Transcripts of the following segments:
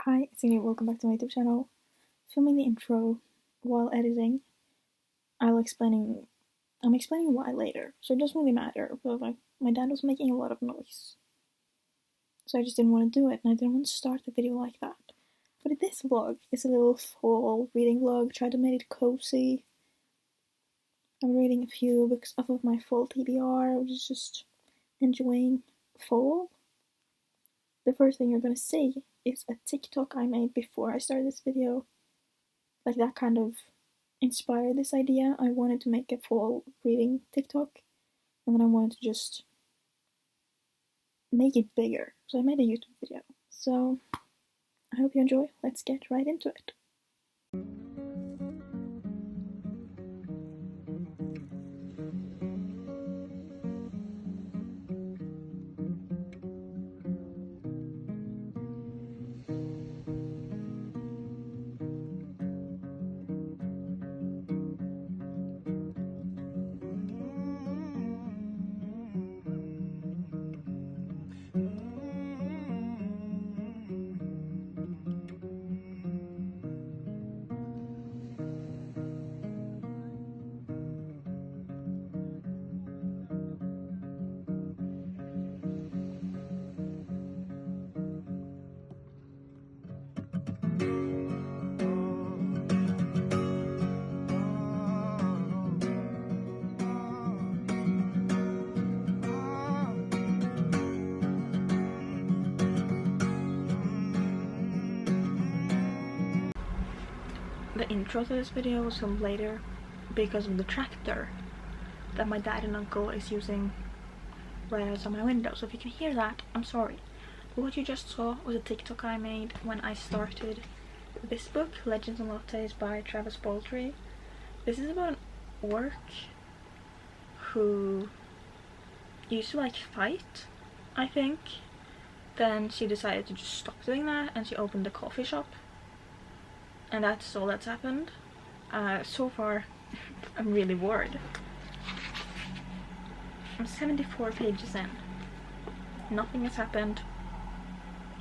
Hi, it's Ingrid, welcome back to my YouTube channel. Filming the intro while editing. I'm explaining why later, so it doesn't really matter, but like, my dad was making a lot of noise. So I just didn't want to do it, and I didn't want to start the video like that. But this vlog is a little fall reading vlog, try to make it cozy. I'm reading a few books off of my fall TBR, which is just enjoying fall. The first thing you're gonna see is a TikTok I made before I started this video. Like, that kind of inspired this idea. I wanted to make a fall reading TikTok, and then I wanted to just make it bigger. So I made a YouTube video. So I hope you enjoy. Let's get right into it. The intro to this video was filmed later because of the tractor that my dad and uncle is using right outside my window. So if you can hear that, I'm sorry. But what you just saw was a TikTok I made when I started this book, Legends and Lattes by Travis Baldry. This is about an orc who used to like fight, I think. Then she decided to just stop doing that and she opened a coffee shop. And that's all that's happened. So far, I'm really bored. I'm 74 pages in. Nothing has happened.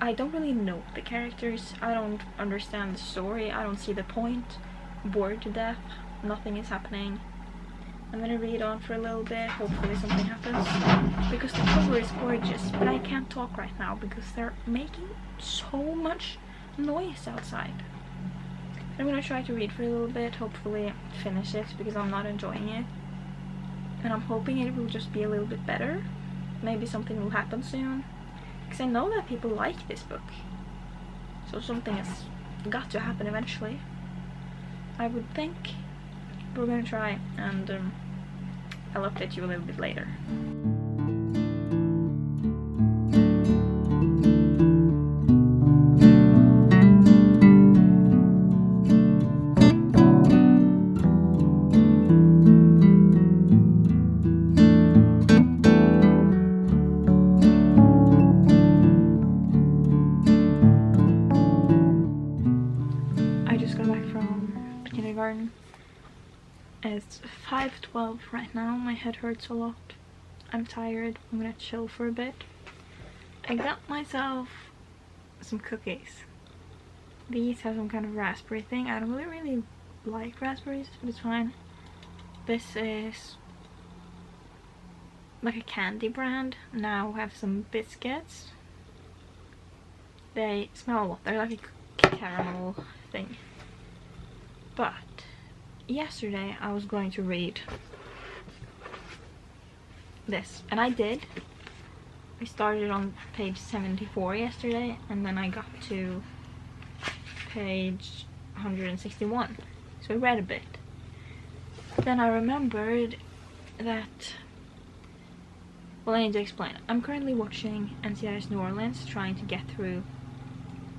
I don't really know the characters. I don't understand the story. I don't see the point. Bored to death. Nothing is happening. I'm gonna read on for a little bit. Hopefully something happens. Because the cover is gorgeous, but I can't talk right now because they're making so much noise outside. I'm gonna try to read for a little bit, hopefully finish it, because I'm not enjoying it. And I'm hoping it will just be a little bit better. Maybe something will happen soon. Because I know that people like this book. So something has got to happen eventually, I would think. But we're gonna try, and I'll update you a little bit later. It's 5:12 right now. My head hurts a lot. I'm tired. I'm gonna chill for a bit. I got myself some cookies. These have some kind of raspberry thing. I don't really like raspberries, but it's fine. This is like a candy brand. Now I have some biscuits. They smell a lot. They're like a caramel thing. But yesterday I was going to read this, and I did. I started on page 74 yesterday, and then I got to page 161, so I read a bit. Then I remembered that, well, I need to explain. I'm currently watching NCIS New Orleans, trying to get through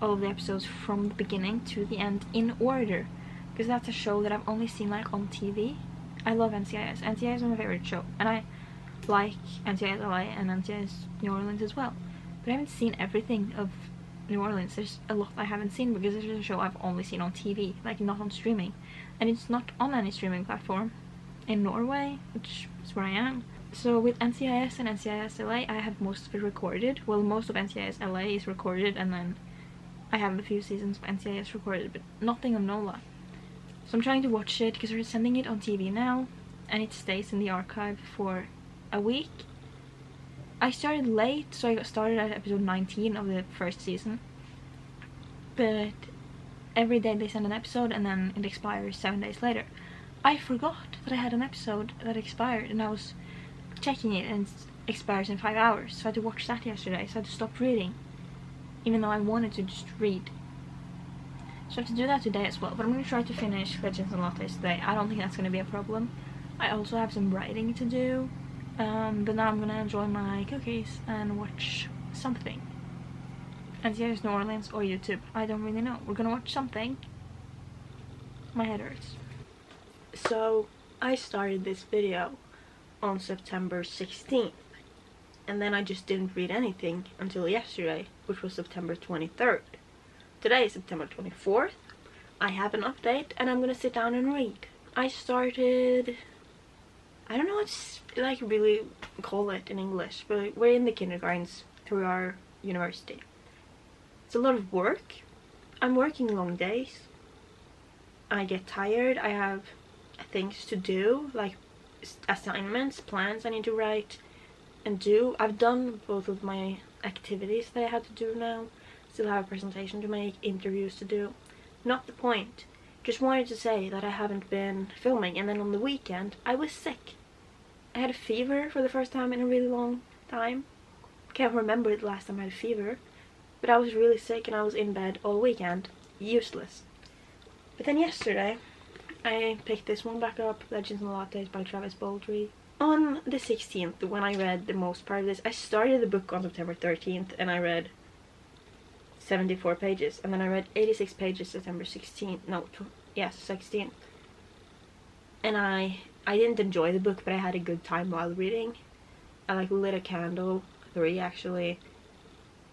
all of the episodes from the beginning to the end in order, because that's a show that I've only seen like on TV. I love NCIS. NCIS is my favorite show, and I like NCIS LA and NCIS New Orleans as well. But I haven't seen everything of New Orleans. There's a lot I haven't seen because this is a show I've only seen on TV, like not on streaming. And it's not on any streaming platform in Norway, which is where I am. So with NCIS and NCIS LA, I have most of it recorded. Well, most of NCIS LA is recorded, and then I have a few seasons of NCIS recorded, but nothing of NOLA. So I'm trying to watch it because they're sending it on TV now, and it stays in the archive for a week. I started late, so I got started at episode 19 of the first season. But every day they send an episode and then it expires 7 days later. I forgot that I had an episode that expired, and I was checking it and it expires in 5 hours. So I had to watch that yesterday, so I had to stop reading. Even though I wanted to just read. So I have to do that today as well, but I'm going to try to finish Legends and Lattes today. I don't think that's going to be a problem. I also have some writing to do, but now I'm going to enjoy my cookies and watch something. And see, there's New Orleans or YouTube. I don't really know. We're going to watch something. My head hurts. So, I started this video on September 16th. And then I just didn't read anything until yesterday, which was September 23rd. Today is September 24th. I have an update and I'm gonna sit down and read. I started... I don't know what to like really call it in English, but we're in the kindergartens through our university. It's a lot of work. I'm working long days. I get tired. I have things to do, like assignments, plans I need to write and do. I've done both of my activities that I had to do now. Still have a presentation to make, interviews to do. Not the point. Just wanted to say that I haven't been filming, and then on the weekend I was sick. I had a fever for the first time in a really long time. Can't remember the last time I had a fever, but I was really sick and I was in bed all weekend. Useless. But then yesterday I picked this one back up, Legends and Lattes by Travis Baldry. On the 16th, when I read the most part of this, I started the book on September 13th and I read 74 pages, and then I read 86 pages September 16th, no, yes, 16th. And I didn't enjoy the book, but I had a good time while reading. I like lit a candle, 3 actually.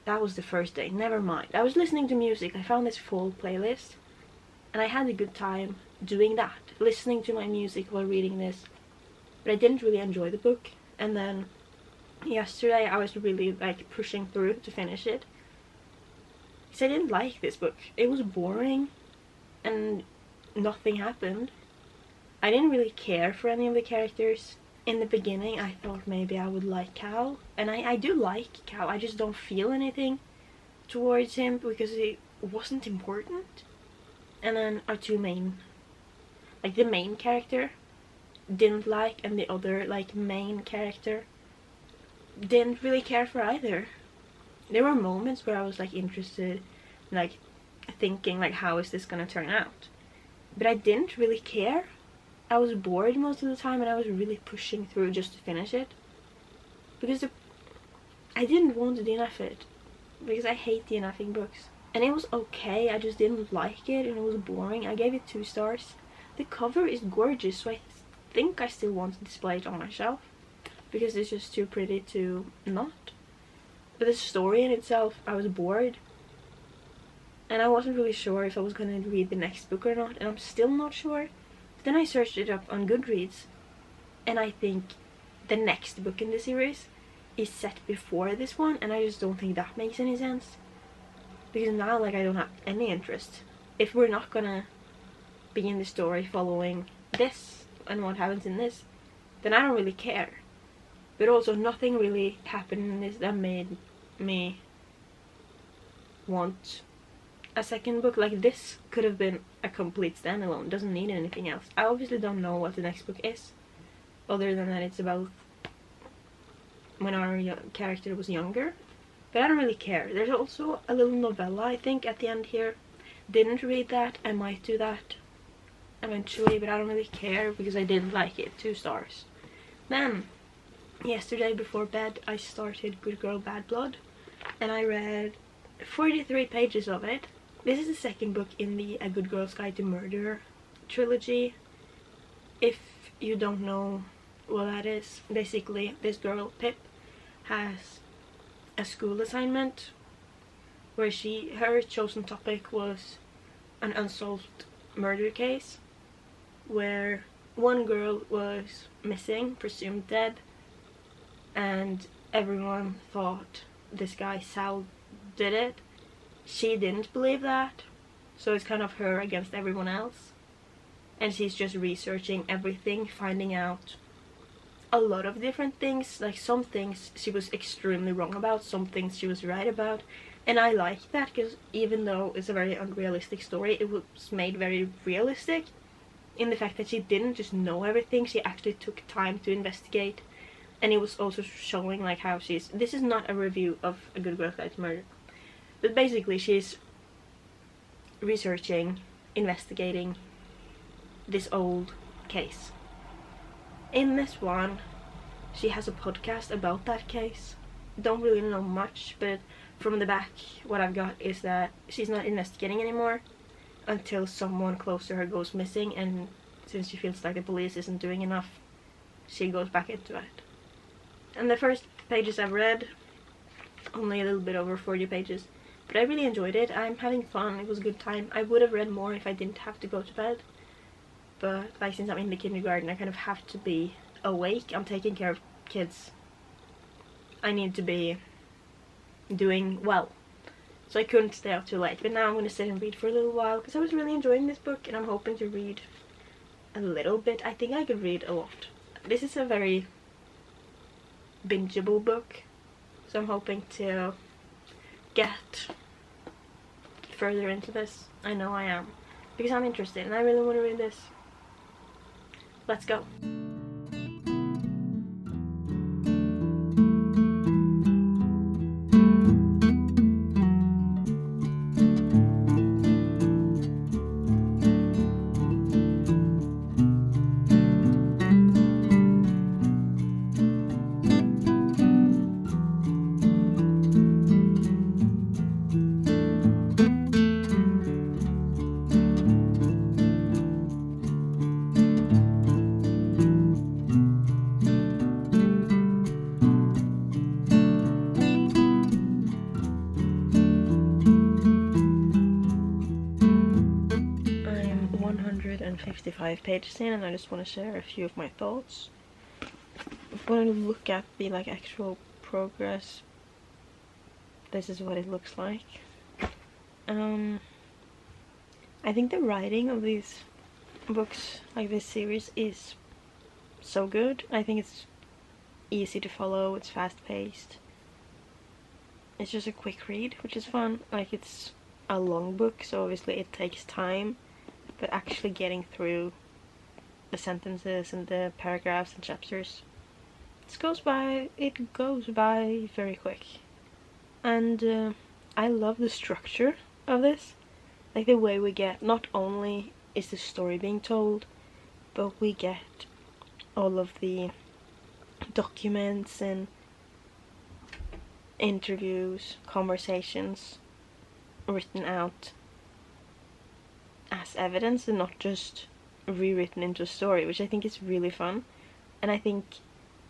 That was the first day, never mind. I was listening to music, I found this full playlist, and I had a good time doing that, listening to my music while reading this. But I didn't really enjoy the book, and then yesterday I was really like pushing through to finish it. Because I didn't like this book. It was boring, and nothing happened. I didn't really care for any of the characters. In the beginning I thought maybe I would like Cal, and I do like Cal, I just don't feel anything towards him because it wasn't important. And then our two main, like the main character didn't like, and the other like main character didn't really care for either. There were moments where I was like interested, like thinking like how is this gonna turn out, but I didn't really care. I was bored most of the time and I was really pushing through just to finish it because I didn't want to DNF it because I hate DNFing books, and it was okay, I just didn't like it and it was boring. I gave it 2 stars. The cover is gorgeous, so I think I still want to display it on my shelf because it's just too pretty to not. But the story in itself, I was bored. And I wasn't really sure if I was going to read the next book or not, and I'm still not sure. But then I searched it up on Goodreads, and I think the next book in the series is set before this one, and I just don't think that makes any sense. Because now, like, I don't have any interest. If we're not gonna be in the story following this and what happens in this, then I don't really care. But also nothing really happened in this that made me want a second book. Like, this could have been a complete standalone, doesn't need anything else. I obviously don't know what the next book is, other than that it's about when our character was younger. But I don't really care. There's also a little novella, I think, at the end here. Didn't read that. I might do that eventually, but I don't really care because I didn't like it. 2 stars. Then yesterday before bed I started Good Girl Bad Blood, and I read 43 pages of it. This is the second book in the A Good Girl's Guide to Murder trilogy. If you don't know what that is, basically this girl, Pip, has a school assignment where her chosen topic was an unsolved murder case where one girl was missing, presumed dead, and everyone thought this guy Sal did it, she didn't believe that, so it's kind of her against everyone else. And she's just researching everything, finding out a lot of different things. Like, some things she was extremely wrong about, some things she was right about. And I like that, because even though it's a very unrealistic story, it was made very realistic in the fact that she didn't just know everything, she actually took time to investigate. And it was also showing like how she's, this is not a review of A Good Girl Guide to Murder, but basically she's researching, investigating this old case. In this one, she has a podcast about that case. Don't really know much, but from the back what I've got is that she's not investigating anymore until someone close to her goes missing, and since she feels like the police isn't doing enough, she goes back into it. And the first pages I've read, only a little bit over 40 pages, but I really enjoyed it. I'm having fun, it was a good time. I would have read more if I didn't have to go to bed, but like, since I'm in the kindergarten, I kind of have to be awake. I'm taking care of kids. I need to be doing well, so I couldn't stay up too late. But now I'm going to sit and read for a little while, because I was really enjoying this book, and I'm hoping to read a little bit. I think I could read a lot. This is a very bingeable book, so I'm hoping to get further into this. I know I am, because I'm interested and I really want to read this. Let's go. I'm 155 pages in, and I just want to share a few of my thoughts. When I look at the actual progress, this is what it looks like. I think the writing of these books, like this series, is so good. I think it's easy to follow, it's fast paced. It's just a quick read, which is fun. Like, it's a long book, so obviously it takes time, but actually getting through the sentences and the paragraphs and chapters, it goes by very quick. And I love the structure of this. Like, the way we get, not only is the story being told, but we get all of the documents and interviews, conversations written out as evidence and not just rewritten into a story, which I think is really fun. And I think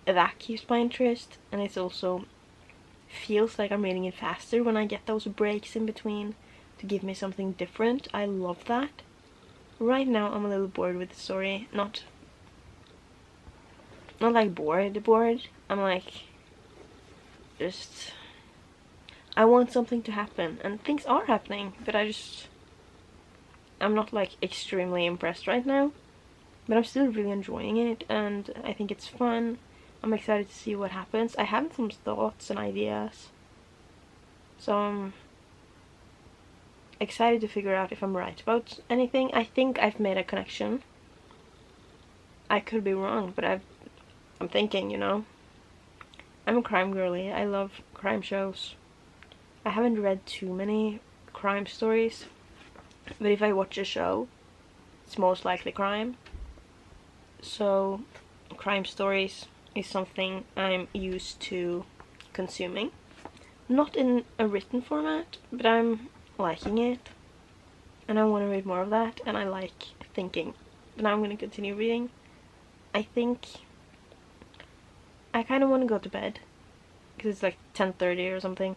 that keeps my interest, and it also feels like I'm reading it faster when I get those breaks in between to give me something different. I love that. Right now I'm a little bored with the story. Not like bored. I'm like, just, I want something to happen, and things are happening, but I'm not like extremely impressed right now, but I'm still really enjoying it, and I think it's fun. I'm excited to see what happens. I have some thoughts and ideas, so I'm excited to figure out if I'm right about anything. I think I've made a connection. I could be wrong, but I'm thinking, you know. I'm a crime girly. I love crime shows. I haven't read too many crime stories, but if I watch a show, it's most likely crime. So crime stories is something I'm used to consuming. Not in a written format, but I'm liking it, and I want to read more of that, and I like thinking. But now I'm going to continue reading. I think I kind of want to go to bed, because it's like 10:30 or something,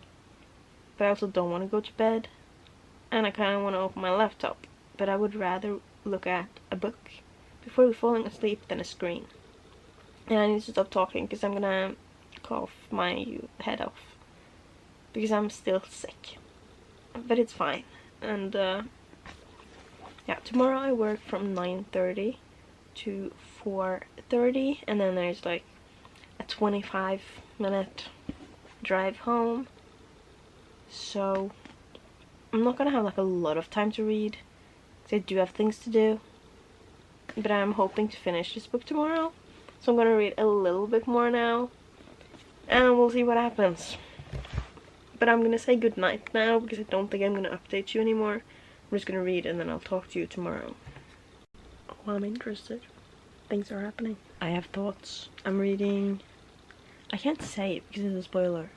but I also don't want to go to bed, and I kind of want to open my laptop, but I would rather look at a book before falling asleep than a screen. And I need to stop talking, because I'm gonna cough my head off, because I'm still sick. but it's fine. And yeah, tomorrow I work from 9:30 to 4:30, and then there's like a 25-minute drive home. So I'm not gonna have like a lot of time to read, because I do have things to do. But I'm hoping to finish this book tomorrow. So I'm gonna read a little bit more now, and we'll see what happens. But I'm gonna say goodnight now, because I don't think I'm gonna update you anymore. I'm just gonna read and then I'll talk to you tomorrow. Oh, I'm interested. Things are happening. I have thoughts. I'm reading... I can't say it because it's a spoiler.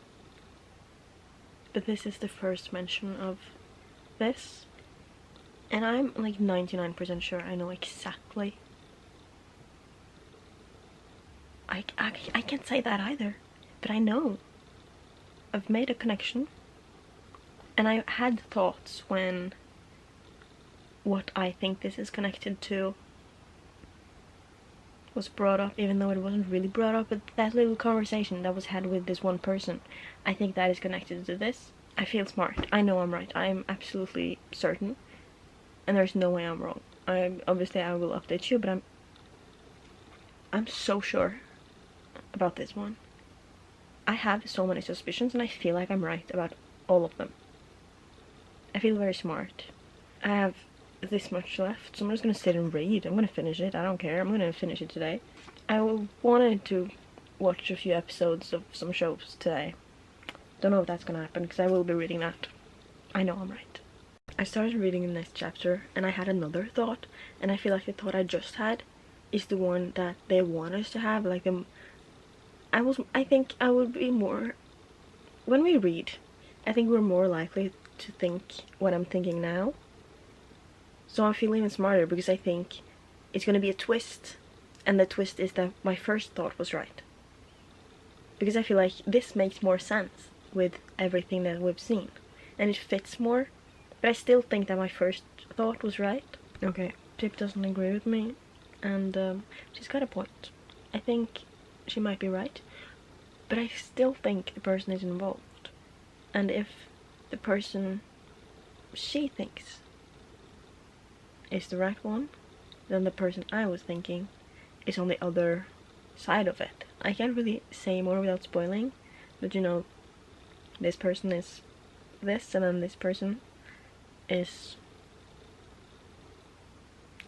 But this is the first mention of this. And I'm like 99% sure I know exactly. I can't say that either. But I know. I've made a connection. And I had thoughts when what I think this is connected to was brought up, even though it wasn't really brought up. But that little conversation that was had with this one person, I think that is connected to this. I feel smart. I know I'm right. I'm absolutely certain. And there's no way I'm wrong. Obviously I will update you, but I'm so sure about this one. I have so many suspicions, and I feel like I'm right about all of them. I feel very smart. I have this much left, so I'm just gonna sit and read. I'm gonna finish it. I don't care. I'm gonna finish it today. I wanted to watch a few episodes of some shows today. Don't know if that's gonna happen, because I will be reading that. I know I'm right. I started reading the next chapter, and I had another thought, and I feel like the thought I just had is the one that they want us to have. Like I think I would be more... When we read, I think we're more likely to think what I'm thinking now. So I feel even smarter, because I think it's gonna be a twist, and the twist is that my first thought was right. Because I feel like this makes more sense with everything that we've seen, and it fits more, but I still think that my first thought was right. Okay, Pip doesn't agree with me, and she's got a point. I think she might be right, but I still think the person is involved, and if the person she thinks is the right one, then the person I was thinking is on the other side of it. I can't really say more without spoiling, but you know, this person is this, and then this person is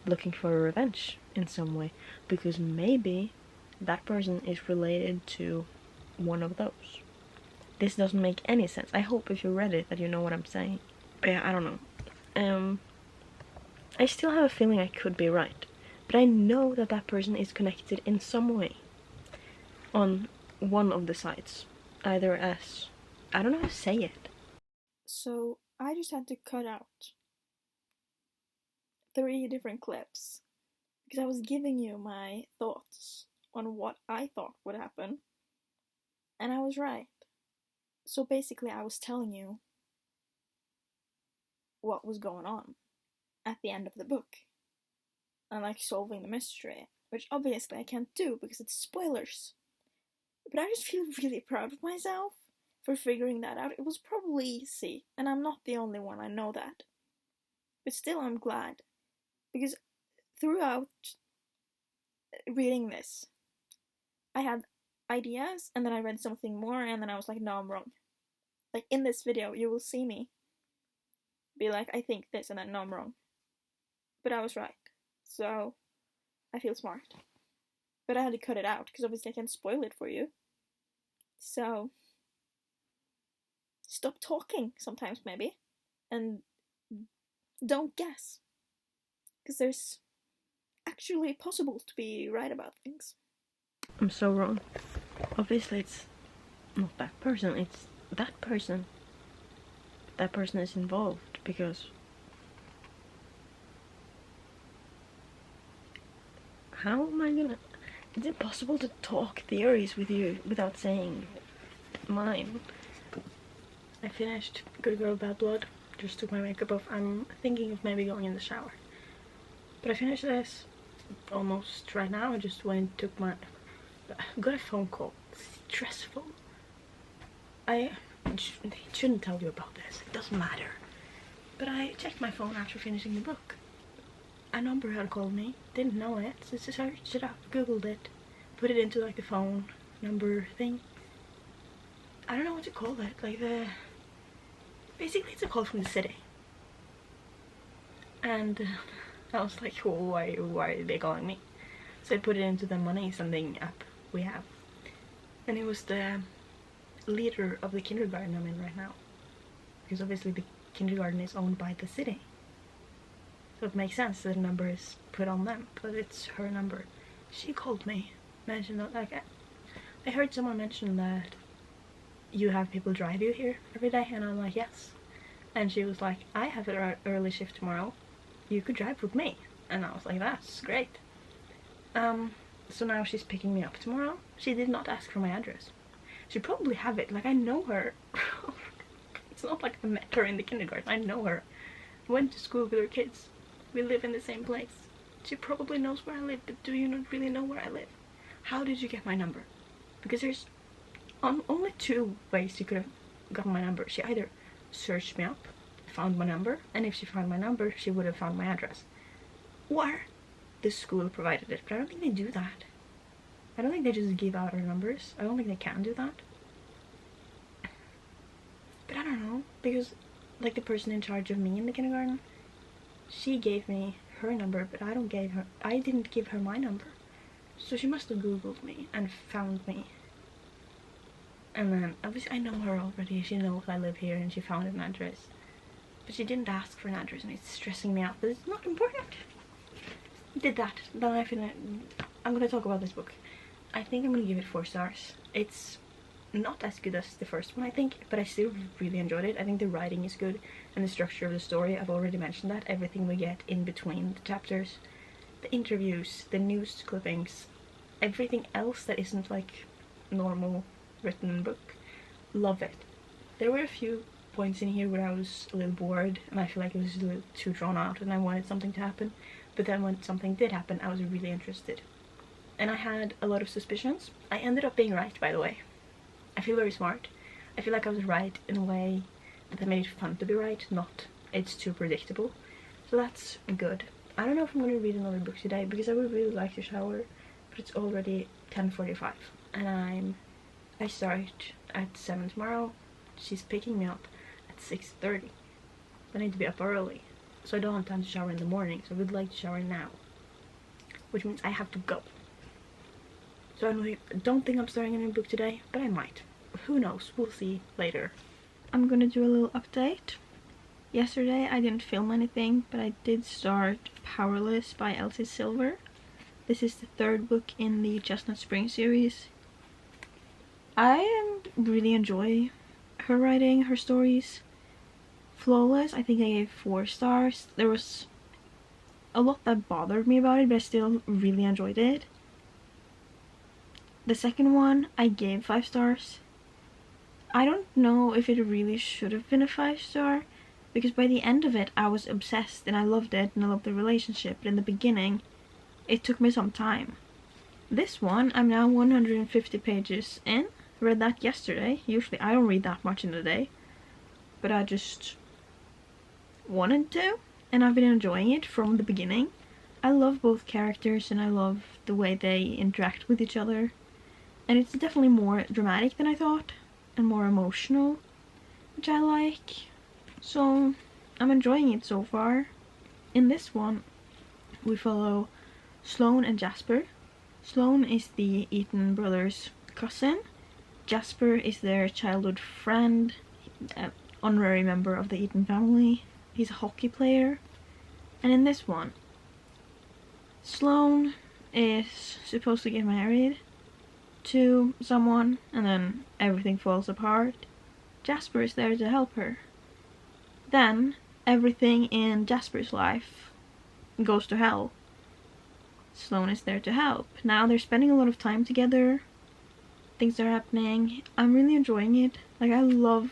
looking for revenge in some way, because maybe that person is related to one of those. This doesn't make any sense. I hope if you read it that you know what I'm saying. But yeah, I don't know. I still have a feeling I could be right, but I know that that person is connected in some way on one of the sides, either as... I don't know how to say it. So I just had to cut out 3 different clips, because I was giving you my thoughts on what I thought would happen, and I was right. So basically I was telling you what was going on at the end of the book, and like solving the mystery, which obviously I can't do because it's spoilers. But I just feel really proud of myself for figuring that out. It was probably easy, and I'm not the only one, I know that. But still I'm glad, because throughout reading this, I had ideas, and then I read something more, and then I was like, no, I'm wrong. Like in this video, you will see me be like, I think this, and then no, I'm wrong. But I was right. So I feel smart. But I had to cut it out, because obviously I can't spoil it for you. So stop talking sometimes, maybe, and don't guess, because there's actually possible to be right about things. I'm so wrong. Obviously it's not that person, it's that person. That person is involved, because how am I gonna... It's impossible to talk theories with you without saying mine. I finished Good Girl Bad Blood. Just took my makeup off. I'm thinking of maybe going in the shower. But I finished this almost right now. I just went, took my... got a phone call. Stressful. I shouldn't tell you about this. It doesn't matter. But I checked my phone after finishing the book. A number had called me, didn't know it, so I searched it up, googled it, put it into like the phone number thing. I don't know what to call it, like basically it's a call from the city. And I was like, oh, why are they calling me? So I put it into the money sending app we have. And it was the leader of the kindergarten I'm in right now. Because obviously the kindergarten is owned by the city. So it makes sense that the number is put on them, but it's her number. She called me, mentioned that, like, I heard someone mention that you have people drive you here every day, and I'm like, yes. And she was like, I have an early shift tomorrow, you could drive with me. And I was like, that's great. So now she's picking me up tomorrow. She did not ask for my address. She probably have it, like I know her. It's not like I met her in the kindergarten, I know her. Went to school with her kids. We live in the same place. She probably knows where I live, but do you not really know where I live? How did you get my number? Because there's only two ways you could have gotten my number. She either searched me up, found my number, and if she found my number, she would have found my address. Or the school provided it, but I don't think they do that. I don't think they just give out our numbers. I don't think they can do that. But I don't know, because like the person in charge of me in the kindergarten, she gave me her number, but I didn't give her my number. So she must have googled me and found me. And then obviously I know her already, she knows I live here and she found an address. But she didn't ask for an address and it's stressing me out, but it's not important. Did that, then I'm gonna talk about this book. I think I'm gonna give it 4 stars. It's not as good as the first one, I think, but I still really enjoyed it. I think the writing is good and the structure of the story, I've already mentioned that. Everything we get in between the chapters, the interviews, the news clippings, everything else that isn't like normal written book, love it. There were a few points in here where I was a little bored and I feel like it was a little too drawn out and I wanted something to happen, but then when something did happen I was really interested. And I had a lot of suspicions. I ended up being right, by the way. I feel very smart. I feel like I was right in a way that made it fun to be right, not it's too predictable. So that's good. I don't know if I'm going to read another book today because I would really like to shower, but it's already 10:45 and I start at 7 tomorrow. She's picking me up at 6:30. I need to be up early, so I don't have time to shower in the morning, so I would like to shower now, which means I have to go. So I don't think I'm starting a new book today, but I might. Who knows? We'll see later. I'm gonna do a little update. Yesterday I didn't film anything, but I did start Powerless by Elsie Silver. This is the 3rd book in the Chestnut Spring series. I really enjoy her writing, her stories. Flawless, I think I gave 4 stars. There was a lot that bothered me about it, but I still really enjoyed it. The second one I gave 5 stars. I don't know if it really should have been a 5-star, because by the end of it I was obsessed and I loved it and I loved the relationship, but in the beginning it took me some time. This one I'm now 150 pages in. Read that yesterday. Usually I don't read that much in a day, but I just wanted to, and I've been enjoying it from the beginning. I love both characters and I love the way they interact with each other, and it's definitely more dramatic than I thought and more emotional, which I like, so I'm enjoying it so far. In this one we follow Sloane and Jasper. Sloane is the Eaton brothers' cousin. Jasper is their childhood friend, honorary member of the Eaton family. He's a hockey player. And in this one, Sloane is supposed to get married to someone and then everything falls apart. Jasper is there to help her. Then everything in Jasper's life goes to hell. Sloane is there to help. Now they're spending a lot of time together. Things are happening. I'm really enjoying it. Like, I love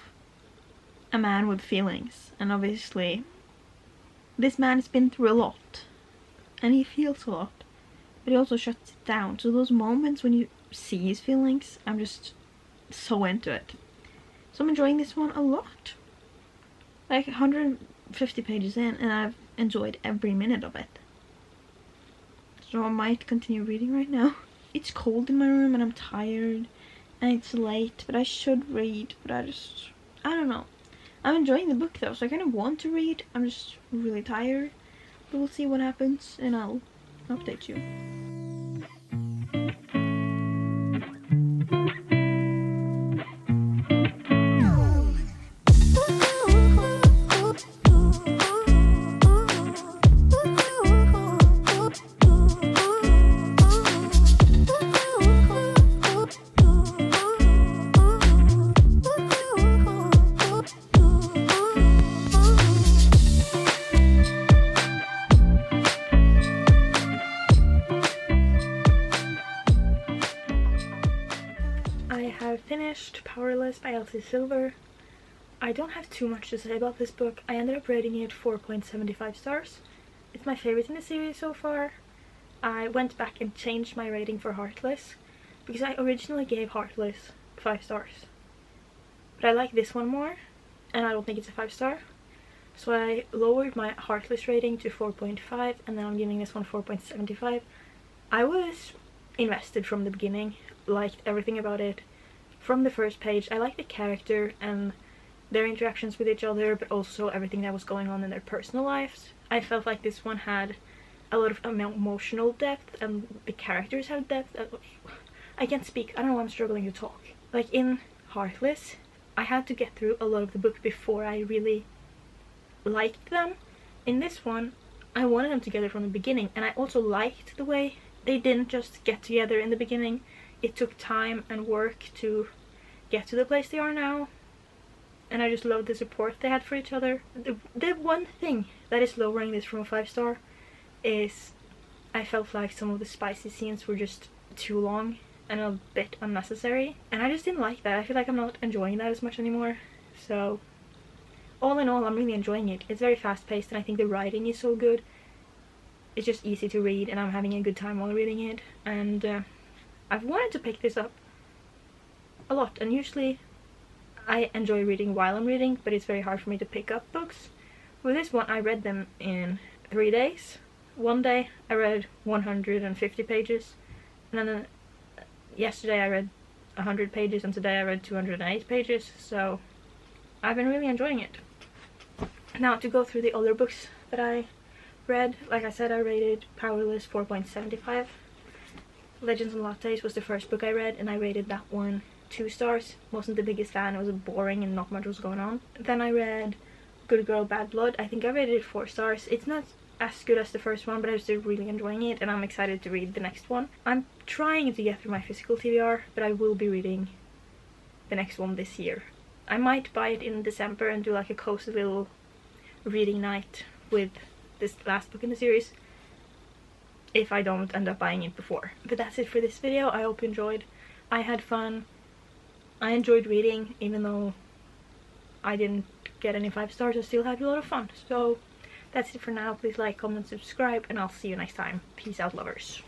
a man with feelings, and obviously this man has been through a lot and he feels a lot, but he also shuts it down. So those moments when you see his feelings, I'm just so into it. So I'm enjoying this one a lot. Like 100 50 pages in and I've enjoyed every minute of it. So I might continue reading right now. It's cold in my room and I'm tired and it's late, but I should read, but I don't know. I'm enjoying the book though, so I kind of want to read. I'm just really tired, but we'll see what happens and I'll update you. I have finished Powerless by Elsie Silver. I don't have too much to say about this book. I ended up rating it 4.75 stars. It's my favorite in the series so far. I went back and changed my rating for Heartless because I originally gave Heartless 5 stars. But I like this one more and I don't think it's a 5 star. So I lowered my Heartless rating to 4.5 and then I'm giving this one 4.75. I was invested from the beginning, liked everything about it. From the first page, I liked the character and their interactions with each other, but also everything that was going on in their personal lives. I felt like this one had a lot of emotional depth and the characters had depth. I can't speak, I don't know why I'm struggling to talk. Like in Heartless, I had to get through a lot of the book before I really liked them. In this one, I wanted them together from the beginning, and I also liked the way they didn't just get together in the beginning. It took time and work to get to the place they are now, and I just loved the support they had for each other. The one thing that is lowering this from a 5 star is I felt like some of the spicy scenes were just too long and a bit unnecessary, and I just didn't like that. I feel like I'm not enjoying that as much anymore. So all in all, I'm really enjoying it. It's very fast paced and I think the writing is so good. It's just easy to read and I'm having a good time while reading it, and I've wanted to pick this up a lot, and usually I enjoy reading while I'm reading, but it's very hard for me to pick up books. With this one, I read them in 3 days. One day I read 150 pages, and then yesterday I read 100 pages, and today I read 208 pages, so I've been really enjoying it. Now to go through the other books that I read, like I said, I rated Powerless 4.75. Legends and Lattes was the first book I read and I rated that one 2 stars. Wasn't the biggest fan, it was boring and not much was going on. Then I read Good Girl Bad Blood. I think I rated it 4 stars. It's not as good as the first one, but I'm still really enjoying it and I'm excited to read the next one. I'm trying to get through my physical TBR, but I will be reading the next one this year. I might buy it in December and do like a cozy little reading night with this last book in the series, if I don't end up buying it before. But that's it for this video. I hope you enjoyed. I had fun. I enjoyed reading, even though I didn't get any 5 stars. I still had a lot of fun. So that's it for now. Please like, comment, subscribe, and I'll see you next time. Peace out, lovers.